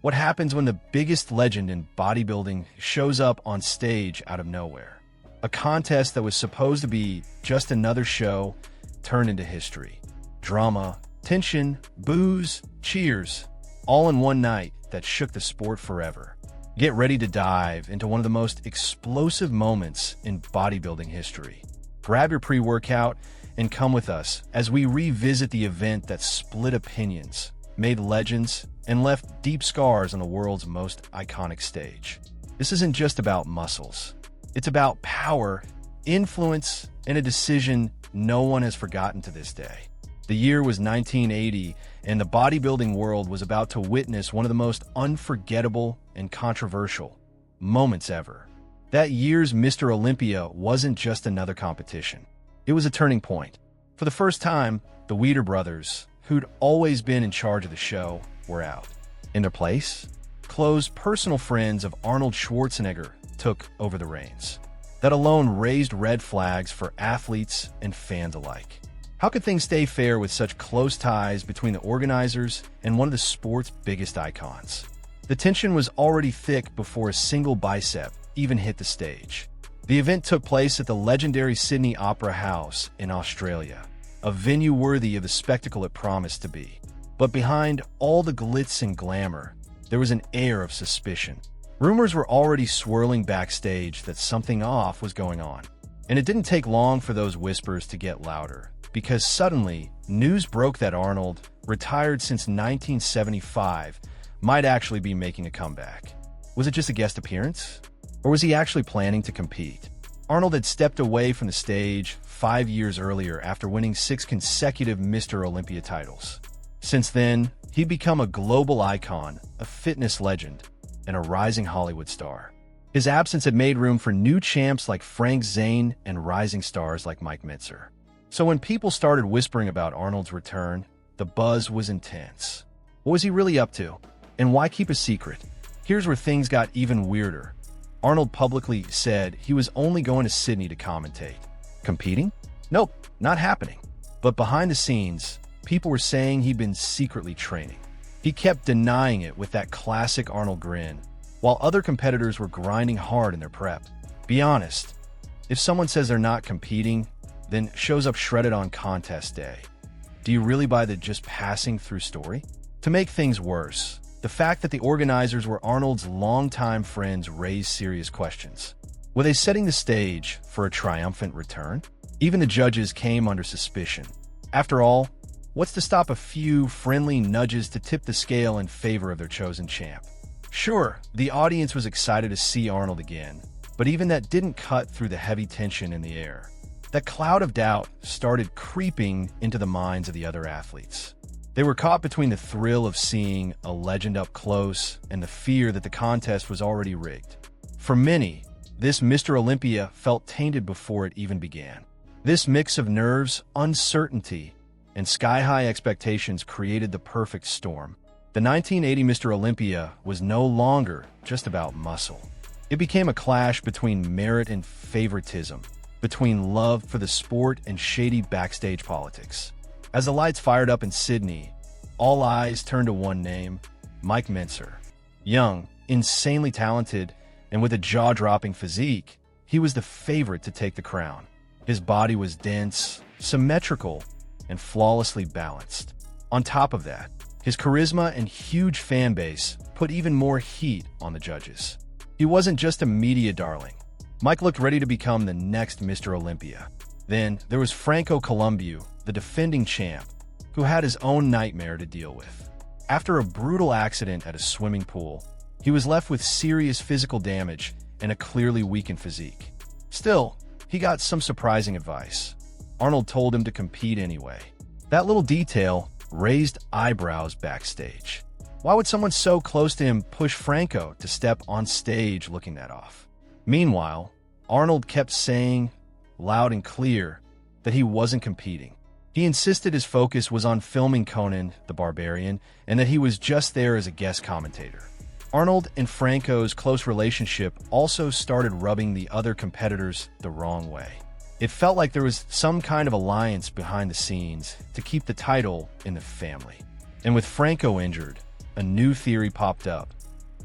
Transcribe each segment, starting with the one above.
What happens when the biggest legend in bodybuilding shows up on stage out of nowhere? A contest that was supposed to be just another show turned into history. Drama, tension, booze, cheers, all in one night that shook the sport forever. Get ready to dive into one of the most explosive moments in bodybuilding history. Grab your pre-workout and come with us as we revisit the event that split opinions, made legends, and left deep scars on the world's most iconic stage. This isn't just about muscles. It's about power, influence, and a decision no one has forgotten to this day. The year was 1980, and the bodybuilding world was about to witness one of the most unforgettable and controversial moments ever. That year's Mr. Olympia wasn't just another competition. It was a turning point. For the first time, the Weider brothers, who'd always been in charge of the show, were out. In their place, close personal friends of Arnold Schwarzenegger took over the reins. That alone raised red flags for athletes and fans alike. How could things stay fair with such close ties between the organizers and one of the sport's biggest icons? The tension was already thick before a single bicep even hit the stage. The event took place at the legendary Sydney Opera House in Australia, a venue worthy of the spectacle it promised to be. But behind all the glitz and glamour, there was an air of suspicion. Rumors were already swirling backstage that something off was going on. And it didn't take long for those whispers to get louder, because suddenly, news broke that Arnold, retired since 1975, might actually be making a comeback. Was it just a guest appearance? Or was he actually planning to compete? Arnold had stepped away from the stage 5 years earlier after winning 6 consecutive Mr. Olympia titles. Since then, he'd become a global icon, a fitness legend, and a rising Hollywood star. His absence had made room for new champs like Frank Zane and rising stars like Mike Mentzer. So when people started whispering about Arnold's return, the buzz was intense. What was he really up to? And why keep a secret? Here's where things got even weirder. Arnold publicly said he was only going to Sydney to commentate. Competing? Nope, not happening. But behind the scenes, people were saying he'd been secretly training. He kept denying it with that classic Arnold grin, while other competitors were grinding hard in their prep. Be honest, if someone says they're not competing, then shows up shredded on contest day, do you really buy the just passing through story? To make things worse, the fact that the organizers were Arnold's longtime friends raised serious questions. Were they setting the stage for a triumphant return? Even the judges came under suspicion. After all, what's to stop a few friendly nudges to tip the scale in favor of their chosen champ? Sure, the audience was excited to see Arnold again, but even that didn't cut through the heavy tension in the air. That cloud of doubt started creeping into the minds of the other athletes. They were caught between the thrill of seeing a legend up close and the fear that the contest was already rigged. For many, this Mr. Olympia felt tainted before it even began. This mix of nerves, uncertainty, and sky-high expectations created the perfect storm. The 1980 Mr. Olympia was no longer just about muscle. It became a clash between merit and favoritism, between love for the sport and shady backstage politics. As the lights fired up in Sydney, all eyes turned to one name, Mike Mentzer. Young, insanely talented, and with a jaw-dropping physique, he was the favorite to take the crown. His body was dense, symmetrical, and flawlessly balanced. On top of that, his charisma and huge fan base put even more heat on the judges. He wasn't just a media darling. Mike looked ready to become the next Mr. Olympia. Then there was Franco Columbu, the defending champ, who had his own nightmare to deal with. After a brutal accident at a swimming pool, he was left with serious physical damage and a clearly weakened physique. Still, he got some surprising advice. Arnold told him to compete anyway. That little detail raised eyebrows backstage. Why would someone so close to him push Franco to step on stage looking that off? Meanwhile, Arnold kept saying, loud and clear, that he wasn't competing. He insisted his focus was on filming Conan the Barbarian and that he was just there as a guest commentator. Arnold and Franco's close relationship also started rubbing the other competitors the wrong way. It felt like there was some kind of alliance behind the scenes to keep the title in the family. And with Franco injured, a new theory popped up.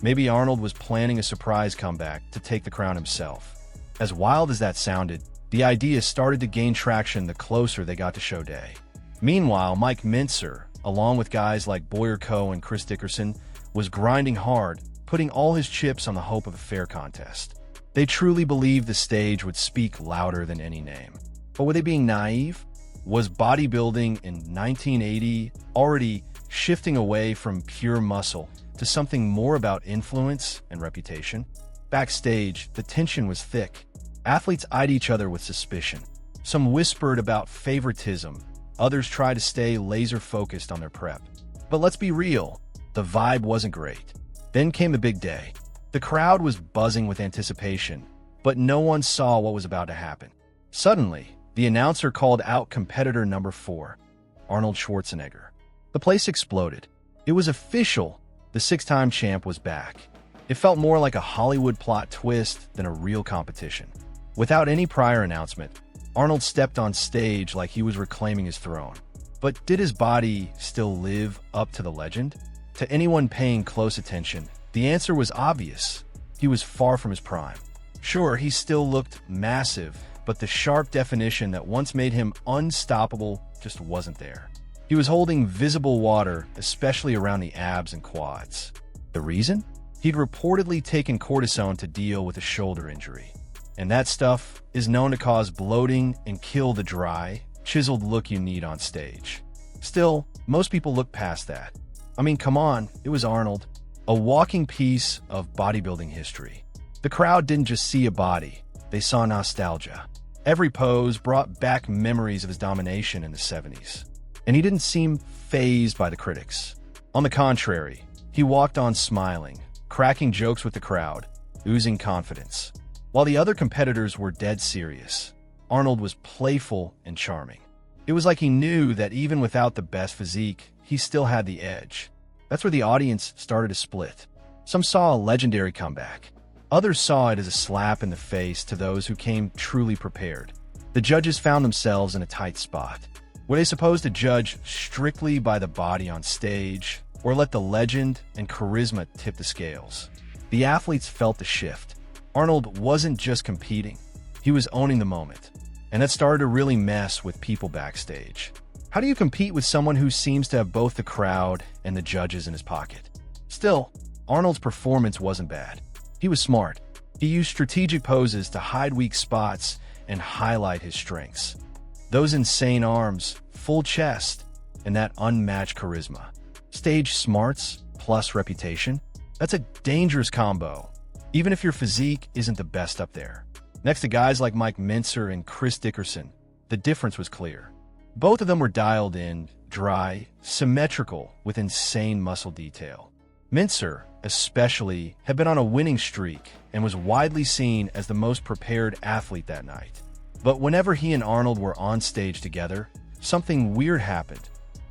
Maybe Arnold was planning a surprise comeback to take the crown himself. As wild as that sounded, the idea started to gain traction the closer they got to show day. Meanwhile, Mike Mincer, along with guys like Boyer Coe and Chris Dickerson, was grinding hard, putting all his chips on the hope of a fair contest. They truly believed the stage would speak louder than any name. But were they being naive? Was bodybuilding in 1980 already shifting away from pure muscle to something more about influence and reputation? Backstage, the tension was thick. Athletes eyed each other with suspicion. Some whispered about favoritism. Others tried to stay laser-focused on their prep. But let's be real, the vibe wasn't great. Then came the big day. The crowd was buzzing with anticipation, but no one saw what was about to happen. Suddenly, the announcer called out competitor number 4, Arnold Schwarzenegger. The place exploded. It was official. The 6-time champ was back. It felt more like a Hollywood plot twist than a real competition. Without any prior announcement, Arnold stepped on stage like he was reclaiming his throne. But did his body still live up to the legend? To anyone paying close attention, the answer was obvious. He was far from his prime. Sure, he still looked massive, but the sharp definition that once made him unstoppable just wasn't there. He was holding visible water, especially around the abs and quads. The reason? He'd reportedly taken cortisone to deal with a shoulder injury. And that stuff is known to cause bloating and kill the dry, chiseled look you need on stage. Still, most people look past that. I mean, come on, it was Arnold. A walking piece of bodybuilding history. The crowd didn't just see a body, they saw nostalgia. Every pose brought back memories of his domination in the 70s. And he didn't seem fazed by the critics. On the contrary, he walked on smiling, cracking jokes with the crowd, oozing confidence. While the other competitors were dead serious, Arnold was playful and charming. It was like he knew that even without the best physique, he still had the edge. That's where the audience started to split. Some saw a legendary comeback. Others saw it as a slap in the face to those who came truly prepared. The judges found themselves in a tight spot. Were they supposed to judge strictly by the body on stage, or let the legend and charisma tip the scales? The athletes felt the shift. Arnold wasn't just competing, he was owning the moment. And that started to really mess with people backstage. How do you compete with someone who seems to have both the crowd and the judges in his pocket? Still, Arnold's performance wasn't bad. He was smart. He used strategic poses to hide weak spots and highlight his strengths. Those insane arms, full chest, and that unmatched charisma. Stage smarts plus reputation? That's a dangerous combo, even if your physique isn't the best up there. Next to guys like Mike Mincer and Chris Dickerson, the difference was clear. Both of them were dialed in, dry, symmetrical, with insane muscle detail. Mincer, especially, had been on a winning streak and was widely seen as the most prepared athlete that night. But whenever he and Arnold were on stage together, something weird happened.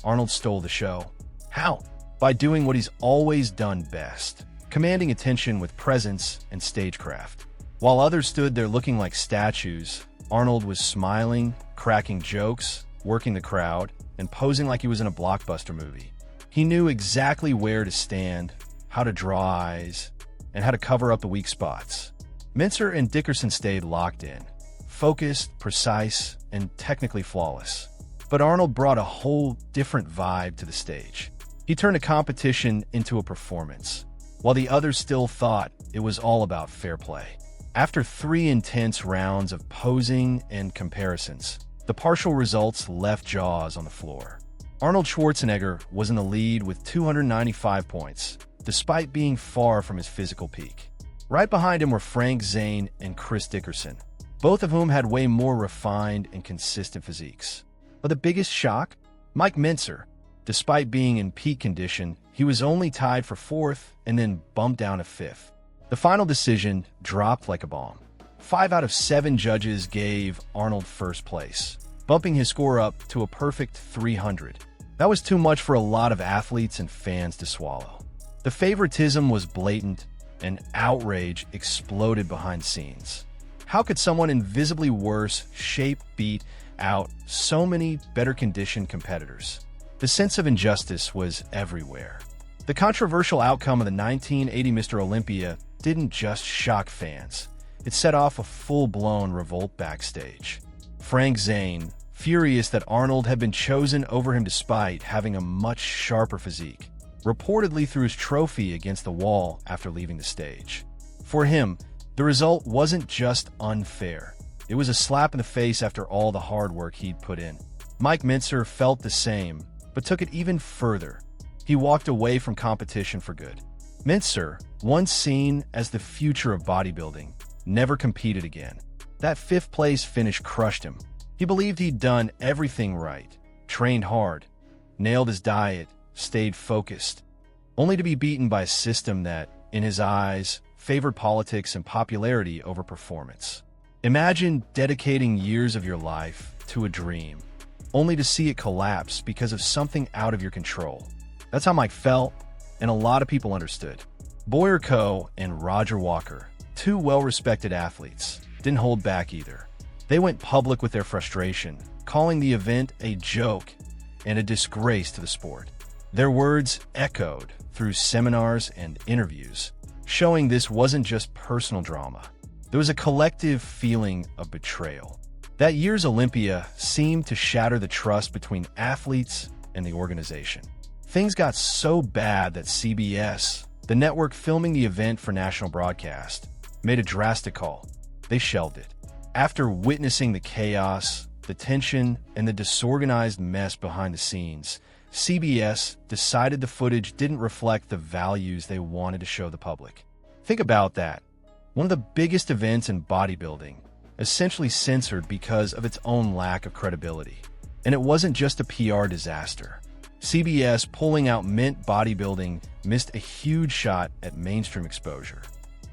Arnold stole the show. How? By doing what he's always done best, commanding attention with presence and stagecraft. While others stood there looking like statues, Arnold was smiling, cracking jokes, working the crowd, and posing like he was in a blockbuster movie. He knew exactly where to stand, how to draw eyes, and how to cover up the weak spots. Mincer and Dickerson stayed locked in, focused, precise, and technically flawless. But Arnold brought a whole different vibe to the stage. He turned a competition into a performance, while the others still thought it was all about fair play. After 3 intense rounds of posing and comparisons, the partial results left jaws on the floor. Arnold Schwarzenegger was in the lead with 295 points, despite being far from his physical peak. Right behind him were Frank Zane and Chris Dickerson, both of whom had way more refined and consistent physiques. But the biggest shock? Mike Mincer. Despite being in peak condition, he was only tied for 4th and then bumped down to 5th. The final decision dropped like a bomb. 5 out of 7 judges gave Arnold first place, bumping his score up to a perfect 300. That was too much for a lot of athletes and fans to swallow. The favoritism was blatant, and outrage exploded behind scenes. How could someone in visibly worse shape beat out so many better-conditioned competitors? The sense of injustice was everywhere. The controversial outcome of the 1980 Mr. Olympia didn't just shock fans. It set off a full-blown revolt backstage. Frank Zane, furious that Arnold had been chosen over him despite having a much sharper physique, reportedly threw his trophy against the wall after leaving the stage. For him, the result wasn't just unfair. It was a slap in the face after all the hard work he'd put in. Mike Mentzer felt the same, but took it even further. He walked away from competition for good. Mentzer, once seen as the future of bodybuilding, never competed again. That fifth-place finish crushed him. He believed he'd done everything right, trained hard, nailed his diet, stayed focused, only to be beaten by a system that, in his eyes, favored politics and popularity over performance. Imagine dedicating years of your life to a dream, only to see it collapse because of something out of your control. That's how Mike felt, and a lot of people understood. Boyer Coe and Roger Walker, two well-respected athletes, didn't hold back either. They went public with their frustration, calling the event a joke and a disgrace to the sport. Their words echoed through seminars and interviews, showing this wasn't just personal drama. There was a collective feeling of betrayal. That year's Olympia seemed to shatter the trust between athletes and the organization. Things got so bad that CBS, the network filming the event for national broadcast, made a drastic call. They shelved it. After witnessing the chaos, the tension, and the disorganized mess behind the scenes, CBS decided the footage didn't reflect the values they wanted to show the public. Think about that. One of the biggest events in bodybuilding, essentially censored because of its own lack of credibility. And it wasn't just a PR disaster. CBS pulling out meant bodybuilding missed a huge shot at mainstream exposure.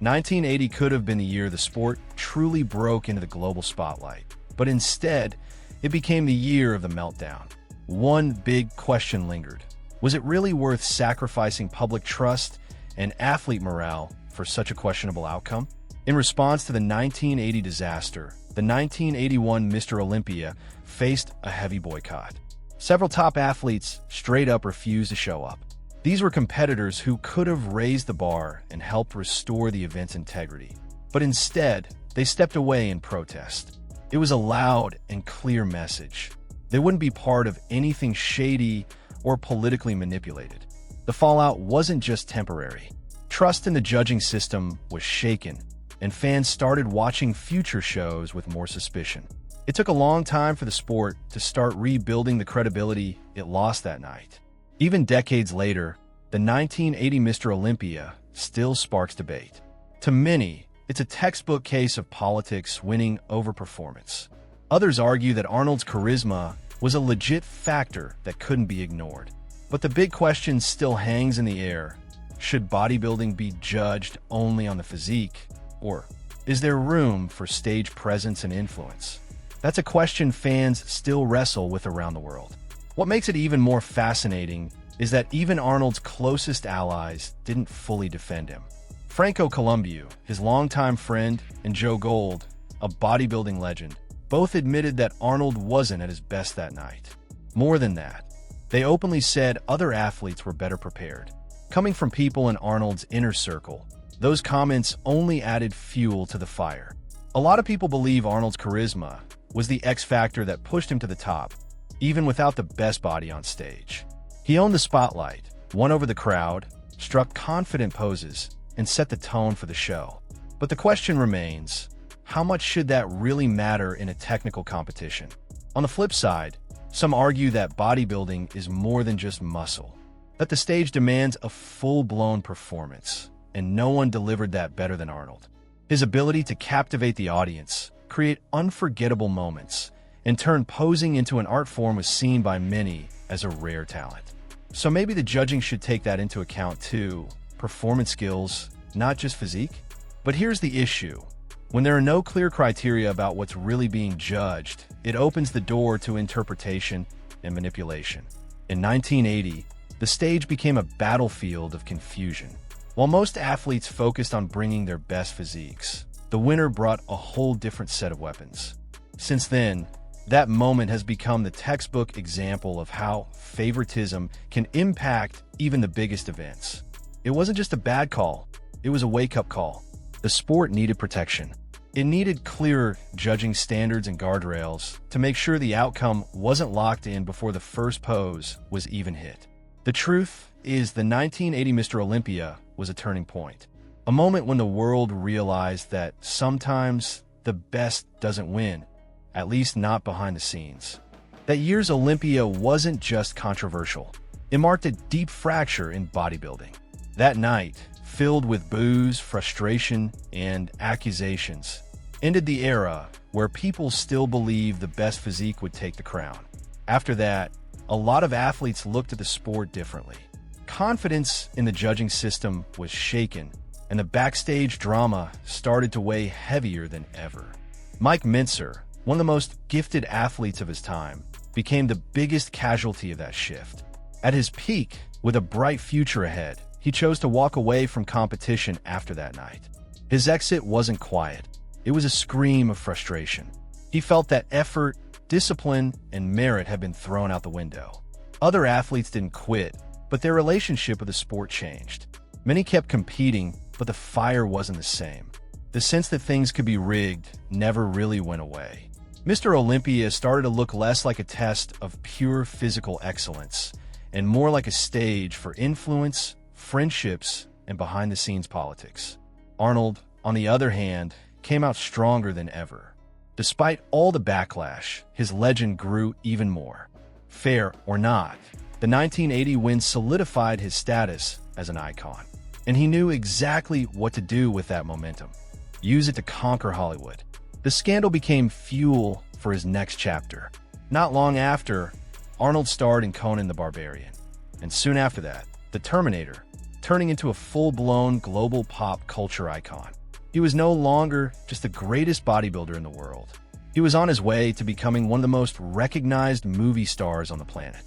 1980 could have been the year the sport truly broke into the global spotlight, but instead, it became the year of the meltdown. One big question lingered. Was it really worth sacrificing public trust and athlete morale for such a questionable outcome? In response to the 1980 disaster, the 1981 Mr. Olympia faced a heavy boycott. Several top athletes straight up refused to show up. These were competitors who could have raised the bar and helped restore the event's integrity. But instead, they stepped away in protest. It was a loud and clear message. They wouldn't be part of anything shady or politically manipulated. The fallout wasn't just temporary. Trust in the judging system was shaken, and fans started watching future shows with more suspicion. It took a long time for the sport to start rebuilding the credibility it lost that night. Even decades later, the 1980 Mr. Olympia still sparks debate. To many, it's a textbook case of politics winning over performance. Others argue that Arnold's charisma was a legit factor that couldn't be ignored. But the big question still hangs in the air. Should bodybuilding be judged only on the physique? Or is there room for stage presence and influence? That's a question fans still wrestle with around the world. What makes it even more fascinating is that even Arnold's closest allies didn't fully defend him. Franco Columbu, his longtime friend, and Joe Gold, a bodybuilding legend, both admitted that Arnold wasn't at his best that night. More than that, they openly said other athletes were better prepared. Coming from people in Arnold's inner circle, those comments only added fuel to the fire. A lot of people believe Arnold's charisma was the X factor that pushed him to the top, even without the best body on stage. He owned the spotlight, won over the crowd, struck confident poses, and set the tone for the show. But the question remains, how much should that really matter in a technical competition? On the flip side, some argue that bodybuilding is more than just muscle, that the stage demands a full-blown performance, and no one delivered that better than Arnold. His ability to captivate the audience, create unforgettable moments, and turn posing into an art form was seen by many as a rare talent. So maybe the judging should take that into account too, performance skills, not just physique. But here's the issue. When there are no clear criteria about what's really being judged, it opens the door to interpretation and manipulation. In 1980, the stage became a battlefield of confusion. While most athletes focused on bringing their best physiques, the winner brought a whole different set of weapons. Since then, That moment has become the textbook example of how favoritism can impact even the biggest events. It wasn't just a bad call, it was a wake-up call. The sport needed protection. It needed clearer judging standards and guardrails to make sure the outcome wasn't locked in before the first pose was even hit. The truth is, the 1980 Mr. Olympia was a turning point. A moment when the world realized that sometimes the best doesn't win, at least not behind the scenes. That year's Olympia wasn't just controversial. It marked a deep fracture in bodybuilding. That night, filled with booze, frustration, and accusations, ended the era where people still believed the best physique would take the crown. After that, a lot of athletes looked at the sport differently. Confidence in the judging system was shaken, and the backstage drama started to weigh heavier than ever. Mike Mincer, one of the most gifted athletes of his time, became the biggest casualty of that shift. At his peak, with a bright future ahead, he chose to walk away from competition after that night. His exit wasn't quiet. It was a scream of frustration. He felt that effort, discipline, and merit had been thrown out the window. Other athletes didn't quit, but their relationship with the sport changed. Many kept competing, but the fire wasn't the same. The sense that things could be rigged never really went away. Mr. Olympia started to look less like a test of pure physical excellence and more like a stage for influence, friendships, and behind-the-scenes politics. Arnold, on the other hand, came out stronger than ever. Despite all the backlash, his legend grew even more. Fair or not, the 1980 win solidified his status as an icon, and he knew exactly what to do with that momentum. Use it to conquer Hollywood. The scandal became fuel for his next chapter. Not long after, Arnold starred in Conan the Barbarian, and soon after that, The Terminator, turning into a full-blown global pop culture icon. He was no longer just the greatest bodybuilder in the world. He was on his way to becoming one of the most recognized movie stars on the planet.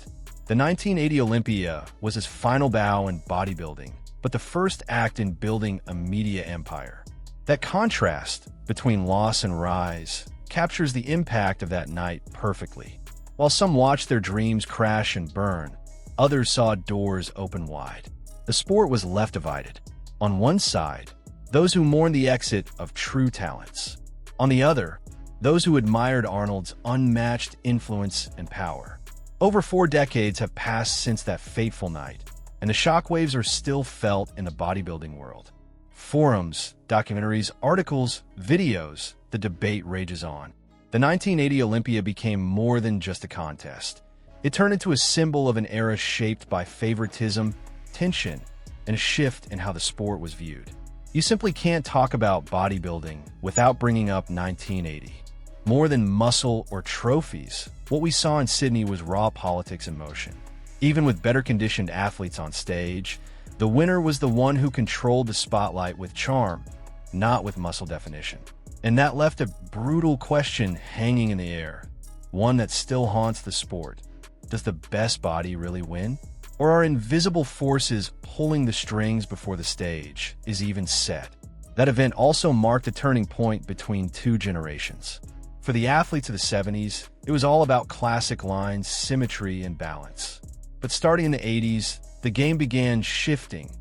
The 1980 Olympia was his final bow in bodybuilding, but the first act in building a media empire. That contrast between loss and rise captures the impact of that night perfectly. While some watched their dreams crash and burn, others saw doors open wide. The sport was left divided. On one side, those who mourned the exit of true talents. On the other, those who admired Arnold's unmatched influence and power. Over 4 decades have passed since that fateful night, and the shockwaves are still felt in the bodybuilding world. Forums, documentaries, articles, videos, the debate rages on. The 1980 Olympia became more than just a contest. It turned into a symbol of an era shaped by favoritism, tension, and a shift in how the sport was viewed. You simply can't talk about bodybuilding without bringing up 1980. More than muscle or trophies, what we saw in Sydney was raw politics in motion. Even with better-conditioned athletes on stage, the winner was the one who controlled the spotlight with charm, not with muscle definition. And that left a brutal question hanging in the air, one that still haunts the sport. Does the best body really win? Or are invisible forces pulling the strings before the stage is even set? That event also marked a turning point between 2 generations. For the athletes of the 70s, it was all about classic lines, symmetry, and balance. But starting in the 80s, the game began shifting,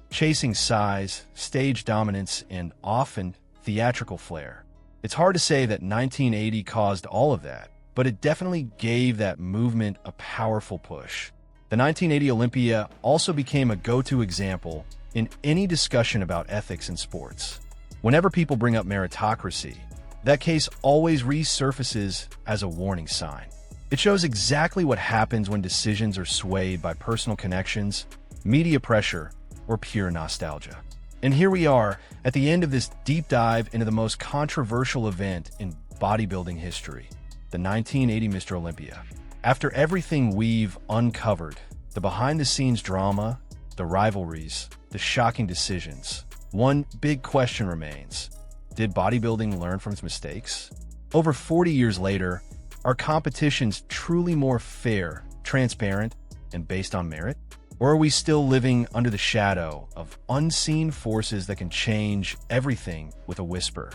chasing size, stage dominance, and often theatrical flair. It's hard to say that 1980 caused all of that, but it definitely gave that movement a powerful push. The 1980 Olympia also became a go-to example in any discussion about ethics in sports. Whenever people bring up meritocracy, that case always resurfaces as a warning sign. It shows exactly what happens when decisions are swayed by personal connections, media pressure, or pure nostalgia. And here we are at the end of this deep dive into the most controversial event in bodybuilding history, the 1980 Mr. Olympia. After everything we've uncovered, the behind-the-scenes drama, the rivalries, the shocking decisions, one big question remains. Did bodybuilding learn from its mistakes? Over 40 years later, are competitions truly more fair, transparent, and based on merit? Or are we still living under the shadow of unseen forces that can change everything with a whisper?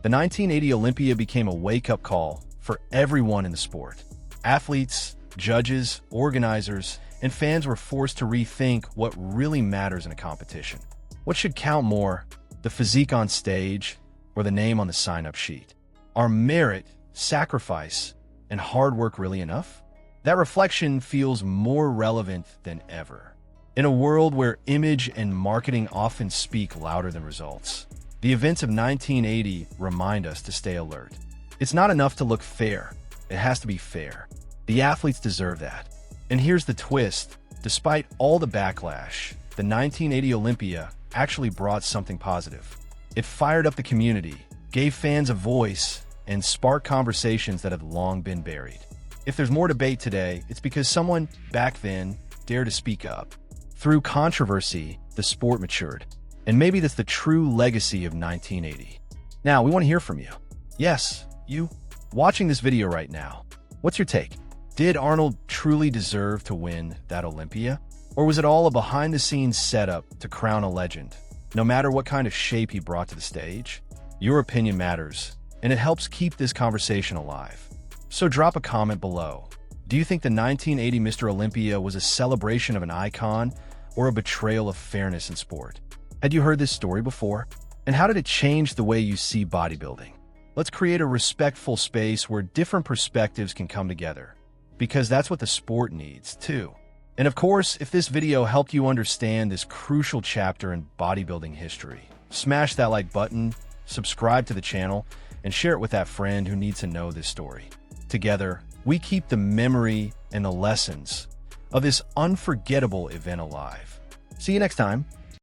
The 1980 Olympia became a wake-up call for everyone in the sport. Athletes, judges, organizers, and fans were forced to rethink what really matters in a competition. What should count more, the physique on stage or the name on the sign-up sheet? Are merit, sacrifice, and hard work really enough? That reflection feels more relevant than ever. In a world where image and marketing often speak louder than results, the events of 1980 remind us to stay alert. It's not enough to look fair. It has to be fair. The athletes deserve that. And here's the twist. Despite all the backlash, the 1980 Olympia actually brought something positive. It fired up the community, gave fans a voice, and sparked conversations that had long been buried. If there's more debate today, it's because someone back then dared to speak up. Through controversy, the sport matured. And maybe that's the true legacy of 1980. Now, we want to hear from you. Yes, you, watching this video right now. What's your take? Did Arnold truly deserve to win that Olympia? Or was it all a behind-the-scenes setup to crown a legend? No matter what kind of shape he brought to the stage, your opinion matters, and it helps keep this conversation alive. So drop a comment below. Do you think the 1980 Mr. Olympia was a celebration of an icon or a betrayal of fairness in sport? Had you heard this story before? And how did it change the way you see bodybuilding? Let's create a respectful space where different perspectives can come together, because that's what the sport needs, too. And of course, if this video helped you understand this crucial chapter in bodybuilding history, smash that like button, subscribe to the channel, and share it with that friend who needs to know this story. Together, we keep the memory and the lessons of this unforgettable event alive. See you next time.